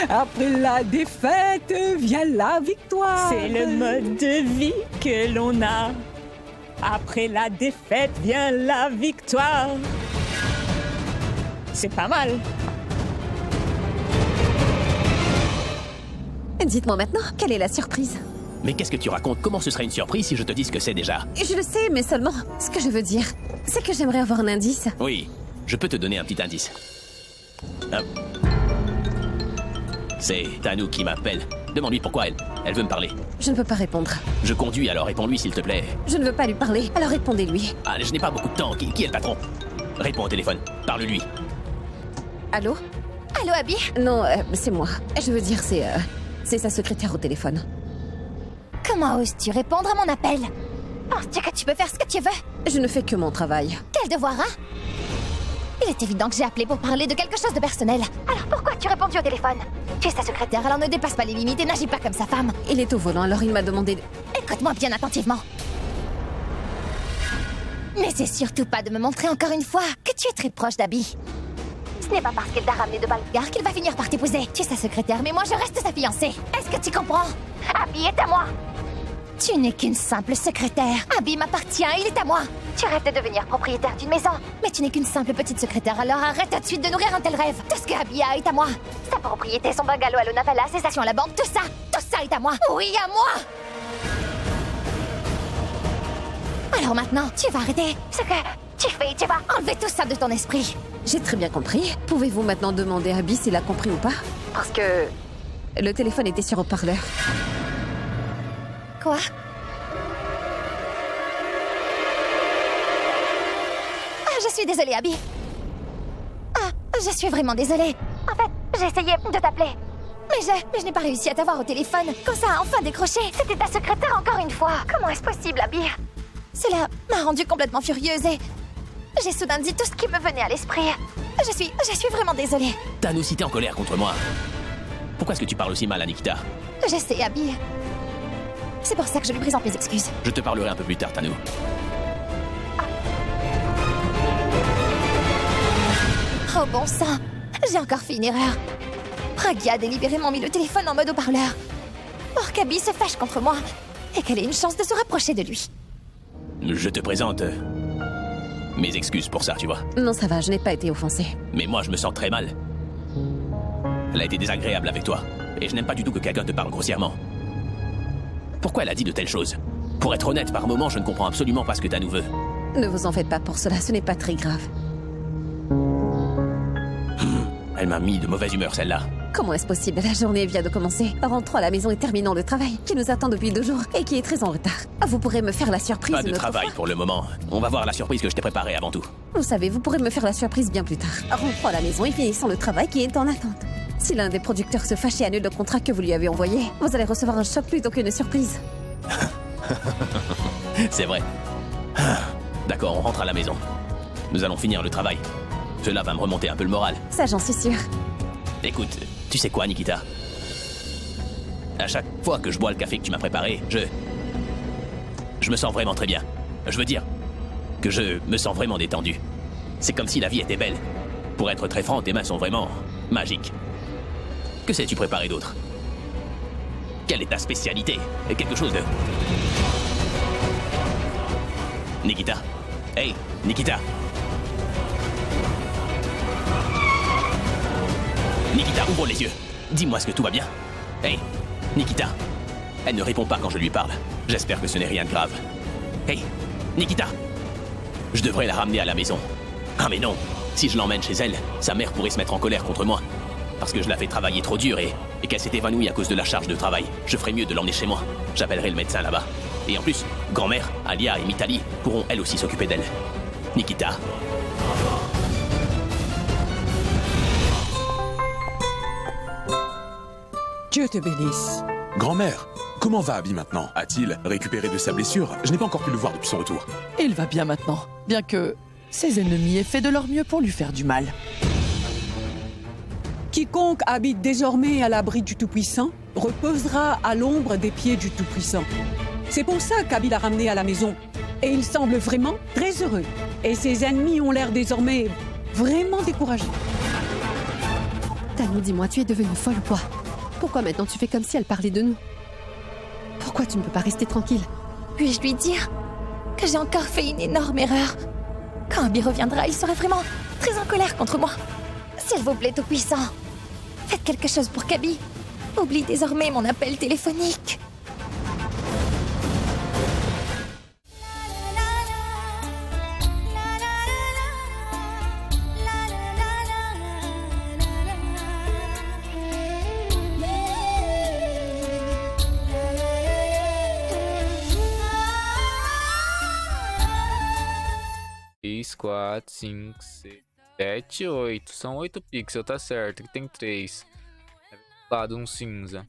Après la défaite vient la victoire. C'est le mode de vie que l'on a. Après la défaite vient la victoire. C'est pas mal. Dites-moi maintenant, quelle est la surprise? Mais qu'est-ce que tu racontes? Comment ce serait une surprise si je te dis ce que c'est déjà? Je le sais, mais seulement, ce que je veux dire, c'est que j'aimerais avoir un indice. Oui, je peux te donner un petit indice. C'est Tanou qui m'appelle. Demande-lui pourquoi elle veut me parler. Je ne peux pas répondre. Je conduis, alors réponds-lui s'il te plaît. Je ne veux pas lui parler, alors répondez-lui. Ah, je n'ai pas beaucoup de temps. Qui est le patron? Réponds au téléphone. Parle-lui. Allô? Allô, Abby? Non, c'est moi. Je veux dire, c'est sa secrétaire au téléphone. Comment oses-tu répondre à mon appel? Penses-tu que tu peux faire ce que tu veux? Je ne fais que mon travail. Quel devoir, hein? Il est évident que j'ai appelé pour parler de quelque chose de personnel. Alors pourquoi as-tu répondu au téléphone? Tu es sa secrétaire, alors ne dépasse pas les limites et n'agis pas comme sa femme. Il est au volant, alors il m'a demandé... Écoute-moi bien attentivement. N'essaie surtout pas de me montrer encore une fois que tu es très proche d'Abby. Ce n'est pas parce qu'elle t'a ramené de Balgar qu'il va finir par t'épouser. Tu es sa secrétaire, mais moi je reste sa fiancée. Est-ce que tu comprends? Abby est à moi. Tu n'es qu'une simple secrétaire. Abby m'appartient, il est à moi. Tu rêves de devenir propriétaire d'une maison. Mais tu n'es qu'une simple petite secrétaire, alors arrête tout de suite de nourrir un tel rêve. Tout ce que Abby a est à moi. Sa propriété, son bungalow à Lonavala, ses stations à la banque, tout ça est à moi. Oui, à moi. Alors maintenant, tu vas arrêter ce que tu fais, tu vas enlever tout ça de ton esprit. J'ai très bien compris. Pouvez-vous maintenant demander à Abby s'il a compris ou pas? Parce que... le téléphone était sur haut-parleur. Quoi? Ah, je suis désolée, Abby. Ah, je suis vraiment désolée. En fait, j'ai essayé de t'appeler. Mais je n'ai pas réussi à t'avoir au téléphone. Quand ça a enfin décroché, c'était ta secrétaire encore une fois. Comment est-ce possible, Abby? Cela m'a rendue complètement furieuse et... j'ai soudain dit tout ce qui me venait à l'esprit. Je suis vraiment désolée. Tanou, si t'es en colère contre moi, pourquoi est-ce que tu parles aussi mal à Nikita? Je sais, Abby. C'est pour ça que je lui présente mes excuses. Je te parlerai un peu plus tard, Tanou. Oh bon sang, j'ai encore fait une erreur. Pragya a délibérément mis le téléphone en mode haut-parleur. Or qu'Abby se fâche contre moi et qu'elle ait une chance de se rapprocher de lui. Je te présente mes excuses pour ça, tu vois. Non, ça va, je n'ai pas été offensée. Mais moi, je me sens très mal. Elle a été désagréable avec toi. Et je n'aime pas du tout que quelqu'un te parle grossièrement. Pourquoi elle a dit de telles choses? Pour être honnête, par moments, je ne comprends absolument pas ce que Tanou veut. Ne vous en faites pas pour cela, ce n'est pas très grave. Elle m'a mis de mauvaise humeur, celle-là. Comment est-ce possible? La journée vient de commencer. Rentrons à la maison et terminons le travail qui nous attend depuis 2 jours et qui est très en retard. Vous pourrez me faire la surprise Pas de une autre travail fois. pour le moment. On va voir la surprise que je t'ai préparée avant tout. Vous savez, vous pourrez me faire la surprise bien plus tard. Rentrons à la maison et finissons le travail qui est en attente. Si l'un des producteurs se fâche et annule le contrat que vous lui avez envoyé, vous allez recevoir un choc plutôt qu'une surprise. C'est vrai. D'accord, on rentre à la maison. Nous allons finir le travail. Cela va me remonter un peu le moral. Ça, j'en suis sûre. Écoute, tu sais quoi, Nikita? À chaque fois que je bois le café que tu m'as préparé, je me sens vraiment très bien. Je veux dire que je me sens vraiment détendu. C'est comme si la vie était belle. Pour être très franc, tes mains sont vraiment magiques. Que sais-tu préparer d'autre? Quelle est ta spécialité? Quelque chose de... Nikita? Hey, Nikita! Nikita, ouvre les yeux. Dis-moi ce que tout va bien. Hey, Nikita. Elle ne répond pas quand je lui parle. J'espère que ce n'est rien de grave. Hey, Nikita. Je devrais la ramener à la maison. Ah mais non. Si je l'emmène chez elle, sa mère pourrait se mettre en colère contre moi. Parce que je la fais travailler trop dur et qu'elle s'est évanouie à cause de la charge de travail. Je ferais mieux de l'emmener chez moi. J'appellerai le médecin là-bas. Et en plus, grand-mère, Alia et Mitali pourront elles aussi s'occuper d'elle. Nikita. Dieu te bénisse. Grand-mère, comment va Abby maintenant? A-t-il récupéré de sa blessure? Je n'ai pas encore pu le voir depuis son retour. Il va bien maintenant, bien que ses ennemis aient fait de leur mieux pour lui faire du mal. Quiconque habite désormais à l'abri du Tout-Puissant reposera à l'ombre des pieds du Tout-Puissant. C'est pour ça qu'Abby l'a ramené à la maison. Et il semble vraiment très heureux. Et ses ennemis ont l'air désormais vraiment découragés. Tanou, dis-moi, tu es devenue folle ou quoi? Pourquoi maintenant tu fais comme si elle parlait de nous? Pourquoi tu ne peux pas rester tranquille? Puis-je lui dire que j'ai encore fait une énorme erreur? Quand Abby reviendra, il sera vraiment très en colère contre moi. S'il vous plaît, Tout-Puissant, faites quelque chose pour qu'Abby oublie désormais mon appel téléphonique. Três, 4, 5, 6, 7, 8. São 8 pixels, tá certo. Aqui tem 3. Do lado um cinza.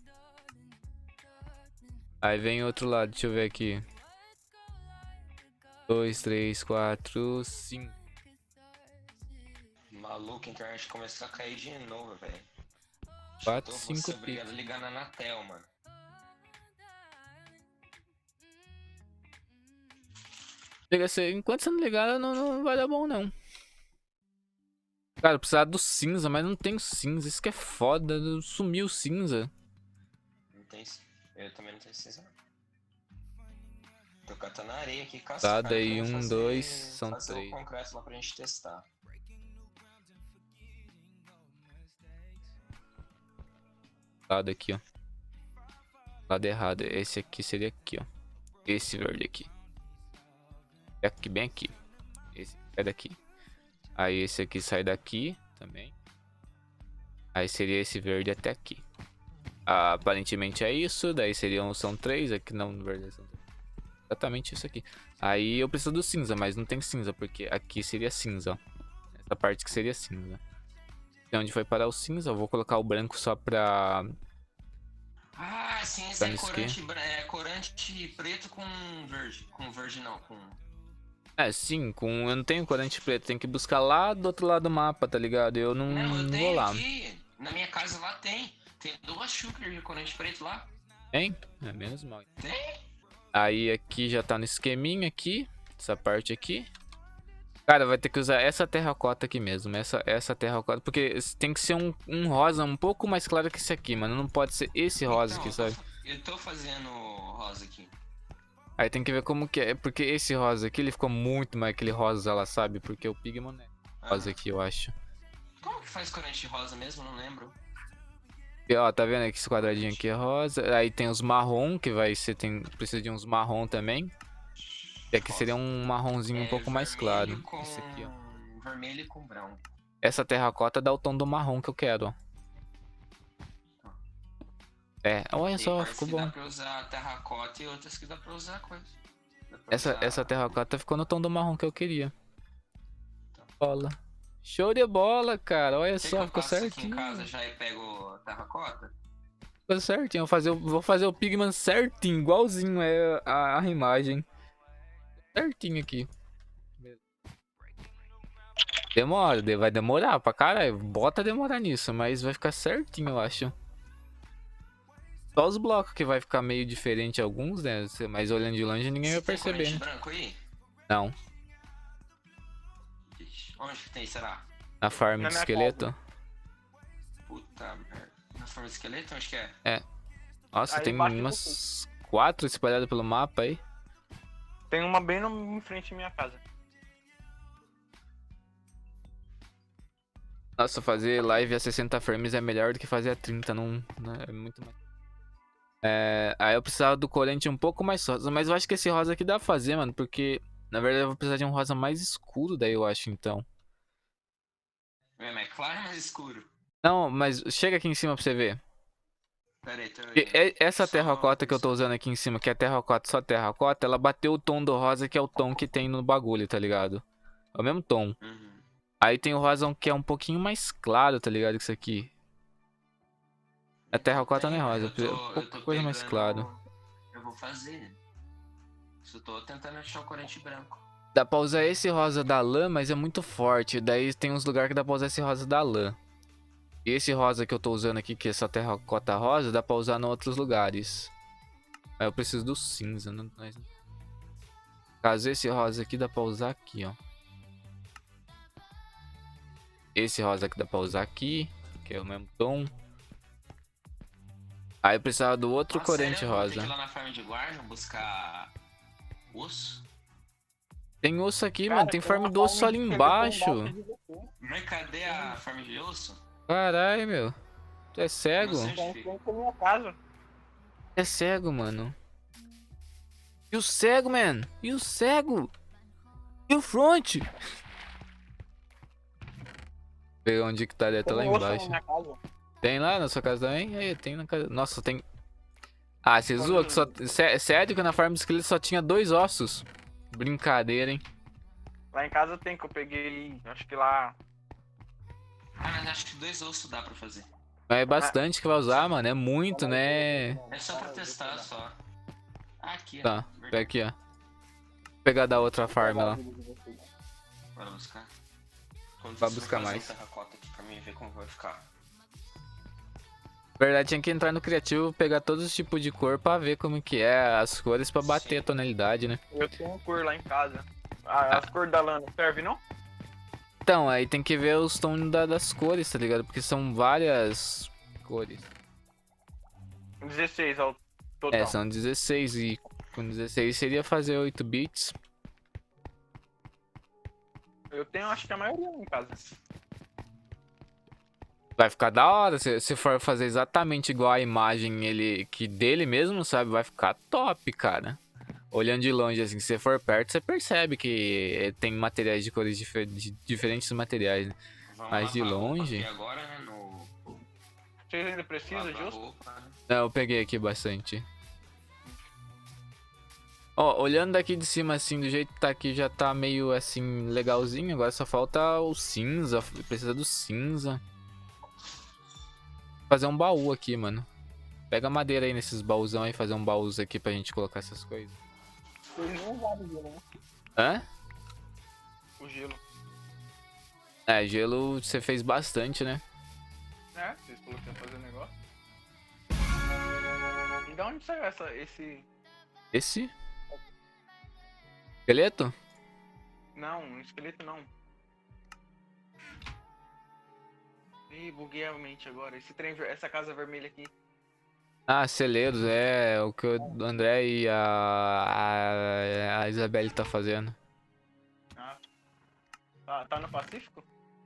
Aí vem outro lado, deixa eu ver aqui. 2, 3, 4, 5. Maluco, a internet começou a cair de novo, velho. 4, 5 pixels. Obrigado a ligar na Anatel, mano. Enquanto você não ligar, não vai dar bom, não. Cara, eu precisava do cinza, mas não tem cinza. Isso que é foda. Sumiu o cinza. Não tem. Eu também não tenho cinza. Tô catando areia aqui, Tá, daí 1, 2, são 3. Fazer o concreto lá pra gente testar. Lado aqui, ó. Lado errado. Esse aqui seria aqui, ó. Esse verde aqui. Aqui, bem aqui. Esse sai daqui. Aí esse aqui sai daqui também. Aí seria esse verde até aqui. Aparentemente é isso. Daí são 3. Aqui não, na verdade são 3. Exatamente isso aqui. Aí eu preciso do cinza, mas não tem cinza, porque aqui seria cinza, ó. Essa parte que seria cinza. Então onde foi parar o cinza? Eu vou colocar o branco só pra... Ah, cinza é corante preto com verde. Com verde não, com... É, sim, eu não tenho corante preto, tem que buscar lá do outro lado do mapa, tá ligado? Eu não vou lá. Aqui, na minha casa lá tem 2 xícaras de corante preto lá. Tem? É menos mal. Tem? Aí aqui já tá no esqueminha aqui, essa parte aqui. Cara, vai ter que usar essa terracota aqui mesmo, essa terracota, porque tem que ser um rosa um pouco mais claro que esse aqui, mano, não pode ser esse rosa aqui, sabe? Eu tô fazendo rosa aqui. Aí tem que ver como que é, porque esse rosa aqui, ele ficou muito mais aquele rosa lá, sabe? Porque o Pigmon é rosa aqui, eu acho. Como que faz corante rosa mesmo? Não lembro. E, ó, tá vendo que esse quadradinho aqui é rosa. Aí tem os marrom, que vai ser, precisa de uns marrom também. E aqui seria um marronzinho um pouco mais claro. Esse aqui, ó. Vermelho com branco. Essa terracota dá o tom do marrom que eu quero, ó. É, olha Tem só, partes ficou que bom. dá pra usar terracota e outras que dá pra usar coisa. Dá pra Essa, usar- essa terracota ficou no tom do marrom que eu queria. Bola. Show de bola, cara. Olha Quer que só, eu ficou passe aqui em certinho. casa já e pego a terracota? Ficou certinho. Vou fazer o Pigman certinho, igualzinho é a imagem. Certinho aqui. Demora, vai demorar pra caralho. Bota demorar nisso, mas vai ficar certinho, eu acho. Só os blocos que vai ficar meio diferente alguns, né? Mas olhando de longe ninguém vai Tem perceber, corante né? branco aí? Não. Ixi, onde que tem, será? Na farm Na de minha esqueleto. Puta merda. Na forma de esqueleto, onde que é? É. Nossa, Aí tem embaixo umas 4 espalhadas pelo mapa aí. Tem uma bem em frente à minha casa. Nossa, fazer live a 60 frames é melhor do que fazer a 30, não é muito mais. Aí eu precisava do corante um pouco mais rosa, mas eu acho que esse rosa aqui dá pra fazer, mano, porque na verdade eu vou precisar de um rosa mais escuro daí, eu acho, então. Mas é claro, mais escuro. Não, mas chega aqui em cima pra você ver. Pera aí, tô Essa terracota que eu tô usando aqui em cima, que é terracota, só terracota, ela bateu o tom do rosa, que é o tom que tem no bagulho, tá ligado? É o mesmo tom. Aí tem o rosa que é um pouquinho mais claro, tá ligado? Que isso aqui. A terracota não é rosa, pouca coisa mais claro. Eu vou fazer. Só tô tentando achar o corante branco. Dá pra usar esse rosa da lã, mas é muito forte. Daí tem uns lugares que dá pra usar esse rosa da lã. E esse rosa que eu tô usando aqui, que é essa terracota rosa, dá pra usar em outros lugares. Aí eu preciso do cinza, né? Caso esse rosa aqui dá pra usar aqui, ó. Esse rosa aqui dá pra usar aqui, que é o mesmo tom. Aí eu precisava do outro corante sério? Eu vou ter rosa. que ir lá na farm de guarda buscar osso? Tem osso aqui, mano. Tem farm do osso ali embaixo. Mas cadê a farm de osso? Caralho, meu. Tu é cego? É cego, mano. E o cego, man? E o cego? E o front? Ver onde que tá, deve tá lá embaixo. Tem lá na sua casa também? Aí, tem na casa. Nossa, tem. Ah, você zoa que só. Sério que na farm do esqueleto só tinha 2 ossos? Brincadeira, hein? Lá em casa tem, que eu peguei, acho que lá... Ah, mas acho que 2 ossos dá pra fazer. Mas é bastante que vai usar, mano. É muito, né? É só pra testar, só. Ah, aqui, Tá, pega aqui, ó. Vou pegar da outra farm lá. Bora buscar. Vai buscar mais. Terracota aqui pra mim ver como vai ficar. Na verdade, tinha que entrar no criativo, pegar todos os tipos de cor pra ver como que é as cores pra bater a tonalidade, né? Eu tenho cor lá em casa. As cores da lã não serve, não? Então, aí tem que ver os tons das cores, tá ligado? Porque são várias cores. 16 ao total. É, são 16 e com 16 seria fazer 8 bits. Eu tenho, acho que a maioria lá em casa. Vai ficar da hora, se for fazer exatamente igual a imagem dele mesmo, sabe? Vai ficar top, cara. Olhando de longe, assim, se você for perto, você percebe que tem materiais de cores de diferentes materiais, né? Mas de longe... Agora, né, no... Vocês ainda precisam disso? Não, eu peguei aqui bastante. Ó, olhando daqui de cima, assim, do jeito que tá aqui, já tá meio, assim, legalzinho. Agora só falta o cinza, precisa do cinza. Fazer um baú aqui, mano. Pega madeira aí nesses baúzão aí, fazer um baús aqui pra gente colocar essas coisas. Vocês não usaram o gelo, né? Hã? O gelo. É, gelo você fez bastante, né? É, vocês colocaram pra fazer o negócio. E da onde saiu esse... Esse? Esqueleto? Não, um esqueleto não. Ih, buguei a mente agora. Essa casa vermelha aqui. Ah, celeiros, é o que o André e a Isabelle tá fazendo. Ah, tá no Pacífico?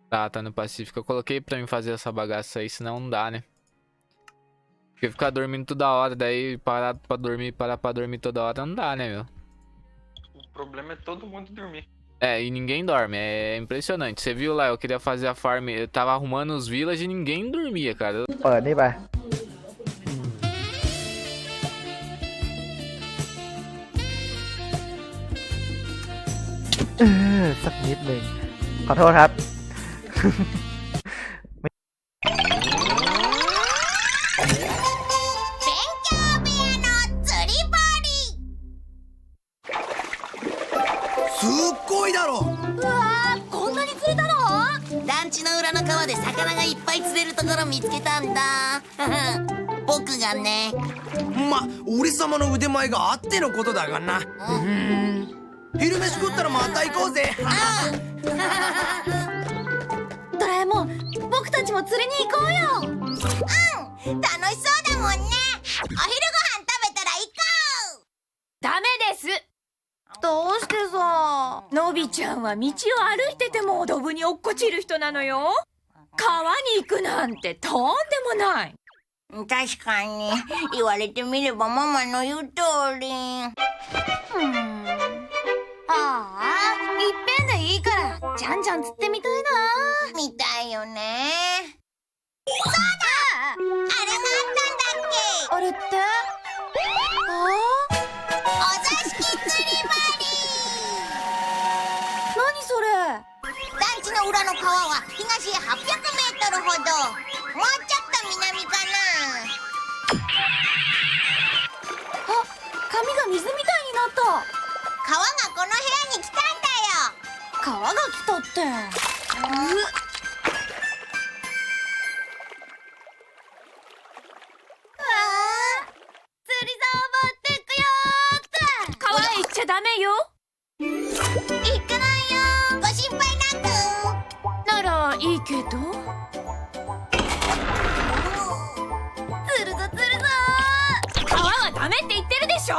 Tá no Pacífico. Eu coloquei pra mim fazer essa bagaça aí, senão não dá, né? Porque ficar dormindo toda hora, daí parar pra dormir toda hora não dá, né, meu? O problema é todo mundo dormir. É, e ninguém dorme, é impressionante. Você viu lá, eu queria fazer a farm, eu tava arrumando os village e ninguém dormia, cara. ปิดนี่ไป สักนิดหนึ่งขอโทษครับ すっごいだろ。うわー、こんなに釣れたの？団地の裏の川で魚がいっぱい釣れるところ見つけたんだ。僕がね。俺様の腕前があってのことだがな。昼飯食ったらまた行こうぜ。ドラえもん、僕たちも釣りに行こうよ。うん、楽しそうだもんね。お昼ご飯食べたら行こう。ダメです。どうしてさ。のびちゃんは道を歩いててもドブに落っこちる人なのよ。川に行くなんてとんでもない。確かに、言われてみればママの言う通り。ああ、いっぺんでいいからじゃんじゃん釣ってみたいな。見たいよね。そうだ、あれがあったんだっけ。あれってお座敷釣り針。何それ。団地の裏の川は東へ800メートルほど。もうちょっと南かな。あ、髪が水みたいになった。川がこの部屋に来たんだよ。川が来たって。釣り竿持ってくよーって。川へ行っちゃダメよ。行かないよ、ご心配なく。ならいいけど。釣るぞ釣るぞ。川はダメって言ってるでしょ。